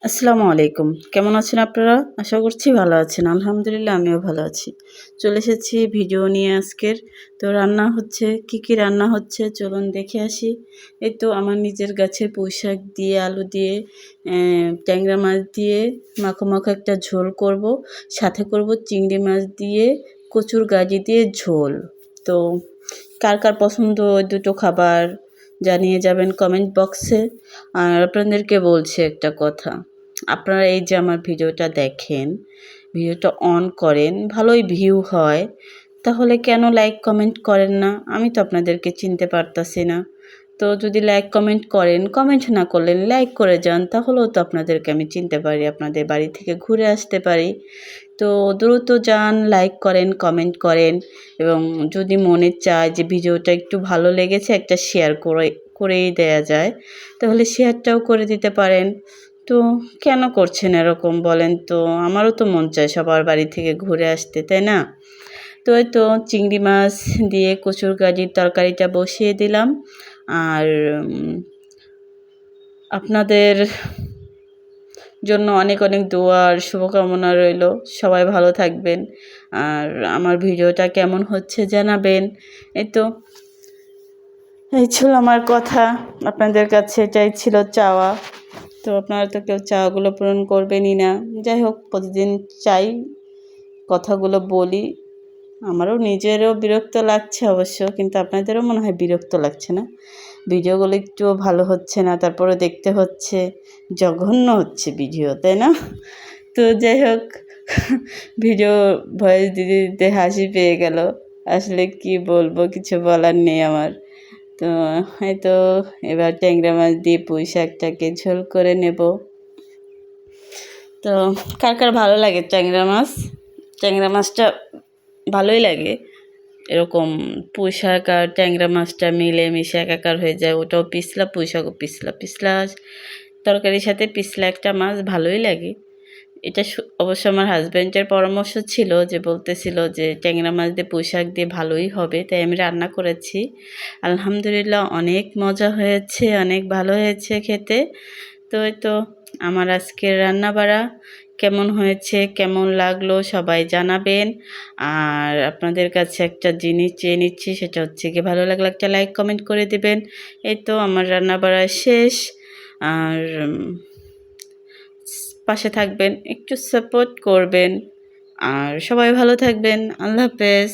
আসসালামু আলাইকুম। কেমন আছেন আপনারা? আশা করছি ভালো আছেন। আলহামদুলিল্লাহ আমিও ভালো আছি। চলে এসেছি ভিডিও নিয়ে আজকের। তো রান্না হচ্ছে, কি রান্না হচ্ছে চলুন দেখে আসি। এই তো আমার নিজের গাছের পুঁইশাক দিয়ে, আলু দিয়ে, ট্যাংরা মাছ দিয়ে মাখো একটা ঝোল করব। সাথে করব চিংড়ি মাছ দিয়ে কচুর গাজি দিয়ে ঝোল। তো কার পছন্দ ওই দুটো খাবার জানিয়ে যাবেন কমেন্ট বক্সে। আর আপনাদেরকে বলছি একটা কথা। আপনারা এই যে আমার ভিডিওটা দেখেন, ভিডিওটা অন করেন, ভালোই ভিউ হয়। তাহলে কেন লাইক কমেন্ট করেন না? আমি তো আপনাদেরকে চিনতে পারতাছি না। তো যদি লাইক কমেন্ট করেন, কমেন্ট না করলেন লাইক করে যান, তাহলেও তো আপনাদেরকে আমি চিনতে পারি, আপনাদের বাড়ি থেকে ঘুরে আসতে পারি। তো দ্রুত যান, লাইক করেন, কমেন্ট করেন এবং যদি মনে চায় যে ভিডিওটা একটু ভালো লেগেছে একটা শেয়ার করেই দেয়া যায়, তাহলে শেয়ারটাও করে দিতে পারেন। তো কেন করছেন এরকম বলেন তো? আমারও তো মন চায় সবার বাড়ি থেকে ঘুরে আসতে, তাই না? তো এই তো চিংড়ি মাছ দিয়ে কচুর গাজির তরকারিটা বসিয়ে দিলাম। আর আপনাদের জন্য অনেক দোয়া আর শুভকামনা রইলো। সবাই ভালো থাকবেন। আর আমার ভিডিওটা কেমন হচ্ছে জানাবেন। এই তো এই ছিল আমার কথা। আপনাদের কাছে এটাই ছিল চাওয়া। তো আপনারা তো কেউ চাওয়াগুলো পূরণ করবেনই না। যাই হোক প্রতিদিন চাই, কথাগুলো বলি। আমারও নিজেরও বিরক্ত লাগছে অবশ্য, কিন্তু আপনাদেরও মনে হয় বিরক্ত লাগছে না? ভিডিওগুলো একটুও ভালো হচ্ছে না, তারপরে দেখতে হচ্ছে, জঘন্য হচ্ছে ভিডিও, তাই না? তো যাই হোক ভিডিও ভয়েস দিতে হাসি পেয়ে গেল। আসলে কি বলবো, কিছু বলার নেই আমার। তো এই তো এবার ট্যাংরা মাছ দিয়ে পুঁই শাকটাকে ঝোল করে নেব। তো কার ভালো লাগে ট্যাংরা মাছ? ট্যাংরা মাছটা ভালোই লাগে। এরকম পুঁই শাক আর ট্যাংরা মাছটা মিলেমিশে একাকার হয়ে যায়। ওটাও পিছলা, পুঁই শাকও পিছলা তরকারির সাথে পিছলা একটা মাছ ভালোই লাগে। এটা অবশ্য আমার হাজব্যান্ডের পরামর্শ ছিল, যে বলতেছিল যে ট্যাংরা মাছ দিয়ে পুঁই শাক দিয়ে ভালোই হবে, তাই আমি রান্না করেছি। আলহামদুলিল্লাহ অনেক মজা হয়েছে, অনেক ভালো হয়েছে খেতে। তো এই তো আমার আজকের রান্নাবাড়া কেমন হয়েছে, কেমন লাগলো সবাই জানাবেন। আর আপনাদের কাছে একটা জিনিস চেয়ে নিচ্ছি, সেটা হচ্ছে কি ভালো লাগলে একটা লাইক কমেন্ট করে দিবেন। এই তো আমার রান্নাবাড়া শেষ। আর পাশে থাকবেন, একটু সাপোর্ট করবেন। আর সবাই ভালো থাকবেন। আল্লাহ হাফেজ।